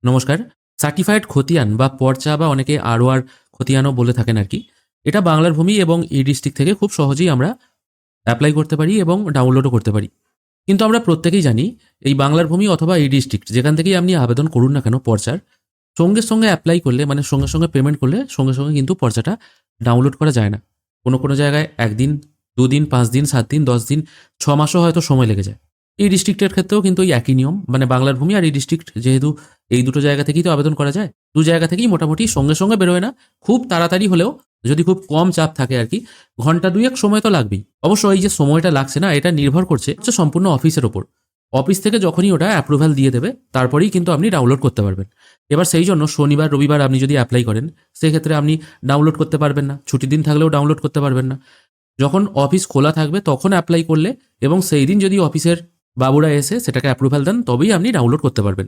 নমস্কার। সার্টিফাইড খতিয়ান বা পর্চা বা অনেকে আরওআর খতিয়ানও বলে থাকেন আর কি। এটা বাংলার ভূমি এবং ই ডিস্ট্রিক্ট থেকে খুব সহজেই আমরা অ্যাপ্লাই করতে পারি এবং ডাউনলোডও করতে পারি। কিন্তু আমরা প্রত্যেকেই জানি এই বাংলার ভূমি অথবা ই ডিস্ট্রিক্ট যেখান থেকেই আপনি আবেদন করুন না কেন পর্চার, সঙ্গে সঙ্গে অ্যাপ্লাই করলে মানে সঙ্গে সঙ্গে পেমেন্ট করলে সঙ্গে সঙ্গে কিন্তু পর্চাটা ডাউনলোড করা যায় না। কোনো জায়গায় ১ দিন, ২ দিন, ৫ দিন, ৭ দিন, ১০ দিন, ৬ মাসও হয়তো সময় লেগে যায়। এই ডিস্ট্রিক্টের ক্ষেত্রেও কিন্তু এই একই নিয়ম, মানে বাংলার ভূমি আর এই ডিস্ট্রিক্ট যেহেতু এই দুটো জায়গা থেকেই তো আবেদন করা যায়। ২ জায়গা থেকেই মোটামুটি সঙ্গে সঙ্গে বেরোয় না, খুব তাড়াতাড়ি হলেও যদি খুব কম চাপ থাকে আর কি, ঘন্টা ২-১ সময় তো লাগবেই। অবশ্য এই যে সময়টা লাগছে না, এটা নির্ভর করছে সম্পূর্ণ অফিসের ওপর। অফিস থেকে যখনই ওটা অ্যাপ্রুভাল দিয়ে দেবে তারপরেই কিন্তু আপনি ডাউনলোড করতে পারবেন। এবার সেই জন্য শনিবার রবিবার আপনি যদি অ্যাপ্লাই করেন সেক্ষেত্রে আপনি ডাউনলোড করতে পারবেন না, ছুটির দিন থাকলেও ডাউনলোড করতে পারবেন না। যখন অফিস খোলা থাকবে তখন অ্যাপ্লাই করলে এবং সেই দিন যদি অফিসের বাবুরা এসে সেটাকে অ্যাপ্রুভাল দেন তবেই আপনি ডাউনলোড করতে পারবেন।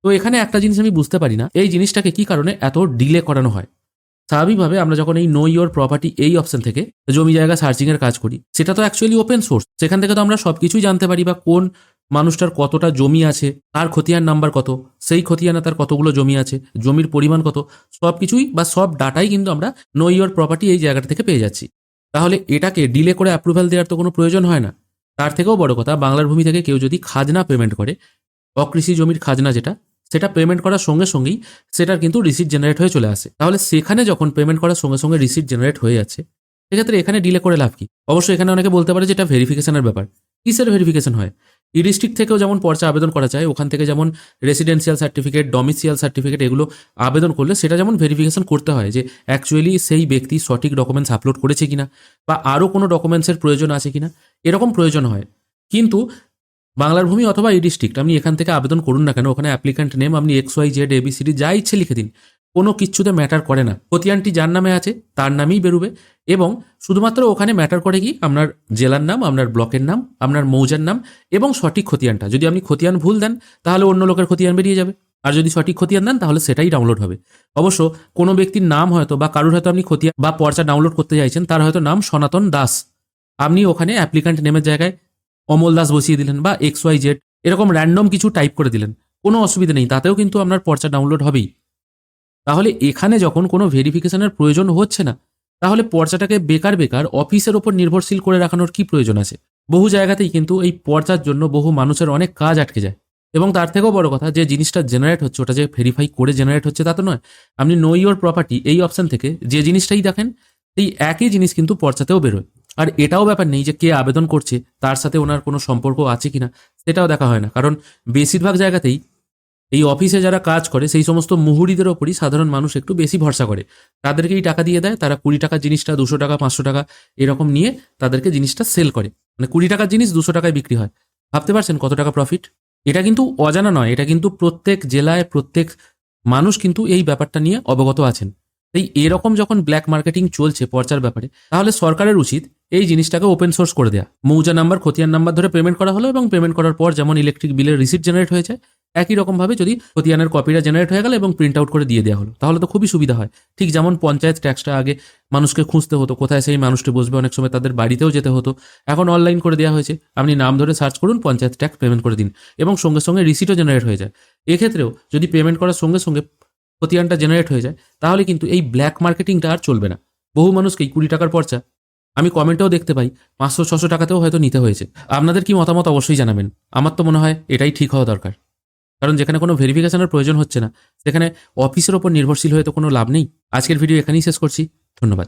তো এখানে একটা জিনিস আমি বুঝতে পারি না, এই জিনিসটাকে কি কারণে এত ডিলে করানো হয়। স্বাভাবিকভাবে আমরা যখন এই নো ইওর প্রপার্টি এই অপশন থেকে জমি জায়গা সার্চিং এর কাজ করি, সেটা তো অ্যাকচুয়ালি ওপেন সোর্স। সেখান থেকে তো আমরা সবকিছুই জানতে পারি, বা কোন মানুষটার কতটা জমি আছে, তার খতিয়ান নাম্বার কত, সেই খতিয়ানে তার কতগুলো জমি আছে, জমির পরিমাণ কত, সবকিছুই বা সব ডাটাই কিন্তু আমরা নো ইওর প্রপার্টি এই জায়গাটা থেকে পেয়ে যাচ্ছি। তাহলে এটাকে ডিলে করে অ্যাপ্রুভাল দেওয়ার তো কোনো প্রয়োজন হয় না। তার থেকেও বড় কথা, বাংলার ভূমি থেকে কেউ যদি খাজনা পেমেন্ট করে, অকৃষি জমির খাজনা যেটা, সেটা পেমেন্ট করার সঙ্গে সঙ্গেই সেটার কিন্তু রিসিট জেনারেট হয়ে চলে আসে। তাহলে সেখানে যখন পেমেন্ট করার সঙ্গে সঙ্গে রিসিট জেনারেট হয়ে যাচ্ছে, সেক্ষেত্রে এখানে ডিলে করে লাভ কি? অবশ্যই এখানে অনেকে বলতে পারে যে এটা ভেরিফিকেশনের ব্যাপার। কিসের ভেরিফিকেশন হয়? ই ডিস্ট্রিক্ট থেকেও যেমন পর্চা আবেদন করা যায়, ওখান থেকে যেমন রেসিডেন্সিয়াল সার্টিফিকেট, ডমিসিয়াল সার্টিফিকেট এগুলো আবেদন করলে সেটা যেমন ভেরিফিকেশন করতে হয় যে অ্যাকচুয়ালি সেই ব্যক্তি সঠিক ডকুমেন্টস আপলোড করেছে কিনা, বা আরও কোনো ডকুমেন্টসের প্রয়োজন আছে কিনা, এরকম প্রয়োজন হয়। কিন্তু বাংলার ভূমি অথবা এই ডিস্ট্রিক্ট আপনি এখান থেকে আবেদন করুন না কেন, ওখানে অ্যাপ্লিক্যান্ট নেম আপনি XYZ ABCD যা ইচ্ছে লিখে দিন, কোনো কিচ্ছুতে ম্যাটার করে না। খতিয়ানটি যার নামে আছে তার নামেই বেরোবে, এবং শুধুমাত্র ওখানে ম্যাটার করে কি আপনার জেলার নাম, আপনার ব্লকের নাম, আপনার মৌজার নাম এবং সঠিক খতিয়ানটা। যদি আপনি খতিয়ান ভুল দেন তাহলে অন্য লোকের খতিয়ান বেরিয়ে যাবে, আর যদি সঠিক খতিয়ান দেন তাহলে সেটাই ডাউনলোড হবে। অবশ্য কোনো ব্যক্তির নাম হয়তো বা কারুর হয়তো আপনি খতিয়ান বা পর্চা ডাউনলোড করতে চাইছেন, তার হয়তো নাম সনাতন দাস, আপনি ওখানে অ্যাপ্লিক্যান্ট নেমের জায়গায় অমল দাস বসিয়ে দিলেন বা XYZ এরকম র্যান্ডম কিছু টাইপ করে দিলেন, কোনো অসুবিধা নেই, তাতেও কিন্তু আপনার পর্চা ডাউনলোড হবেই। তাহলে এখানে যখন কোনো ভেরিফিকেশনের প্রয়োজন হচ্ছে না, তাহলে পর্চাটাকে বেকার বেকার অফিসের ওপর নির্ভরশীল করে রাখানোর কি প্রয়োজন আছে? বহু জায়গাতেই কিন্তু এই পর্চার জন্য বহু মানুষের অনেক কাজ আটকে যায়। এবং তার থেকেও বড় কথা, যে জিনিসটা জেনারেট হচ্ছে ওটা যে ভেরিফাই করে জেনারেট হচ্ছে তা তো নয়। আপনি নো ইওর প্রপার্টি এই অপশন থেকে যে জিনিসটাই দেখেন, এই একই জিনিস কিন্তু পর্চাতেও বেরোয়। আর এটাও ব্যাপার নেই যে কে আবেদন করছে তার সাথে ওনার কোনো সম্পর্ক আছে কিনা, সেটাও দেখা হয় না। কারণ বেশিরভাগ জায়গাতেই এই অফিসে যারা কাজ করে সেই সমস্ত মুহুরিদের ওপরই সাধারণ মানুষ একটু বেশি ভরসা করে। তাদেরকেই টাকা দিয়ে দেয়, তারা ২০ টাকার জিনিসটা ২০০ টাকা ৫০০ টাকা এরকম নিয়ে তাদেরকে জিনিসটা সেল করে। মানে ২০ টাকার জিনিস ২০০ টাকায় বিক্রি হয়। ভাবতে পারছেন কত টাকা প্রফিট? এটা কিন্তু অজানা নয়, এটা কিন্তু প্রত্যেক জেলায় প্রত্যেক মানুষ কিন্তু এই ব্যাপারটা নিয়ে অবগত আছেন। তাই এরকম যখন ব্ল্যাক মার্কেটিং চলছে পর্চার ব্যাপারে, তাহলে সরকারের উচিত এই জিনিসটাকে ওপেন সোর্স করে দেয়া। মৌজা নাম্বার, খতিয়ান নাম্বার ধরে পেমেন্ট করা হলো, এবং পেমেন্ট করার পর যেমন ইলেকট্রিক বিলের রিসিট জেনারেট হয়েছে, একই রকমভাবে যদি খতিয়ানের কপিটা জেনারেট হয়ে গেল এবং প্রিন্ট আউট করে দিয়ে দেওয়া হলো, তাহলে তো খুবই সুবিধা হয়। ঠিক যেমন পঞ্চায়েত ট্যাক্সটা আগে মানুষকে খুঁজতে হতো, কোথায় সেই মানুষটি বসবে, অনেক সময় তাদের বাড়িতেও যেতে হতো, এখন অনলাইন করে দেওয়া হয়েছে। আপনি নাম ধরে সার্চ করুন, পঞ্চায়েত ট্যাক্স পেমেন্ট করে দিন, এবং সঙ্গে সঙ্গে রিসিটও জেনারেট হয়ে যায়। এক্ষেত্রেও যদি পেমেন্ট করার সঙ্গে সঙ্গে খতিয়ানটা জেনারেট হয়ে যায়, তাহলে কিন্তু এই ব্ল্যাক মার্কেটিংটা আর চলবে না। বহু মানুষকেই ২০ টাকার পর্চা আমি কমেন্টেও দেখতে পাই ৫০০-৬০০ টাকাতেও হয়তো নিতে হয়েছে। আপনাদের কি মতামত অবশ্যই জানাবেন। আমার তো মনে হয় এটাই ঠিক হওয়া দরকার। কারণ যেখানে কোনো ভেরিফিকেশনের প্রয়োজন হচ্ছে না, সেখানে অফিসের ওপর নির্ভরশীল হয়ে তো কোনো লাভ নেই। আজকের ভিডিও এখানেই শেষ করছি। ধন্যবাদ।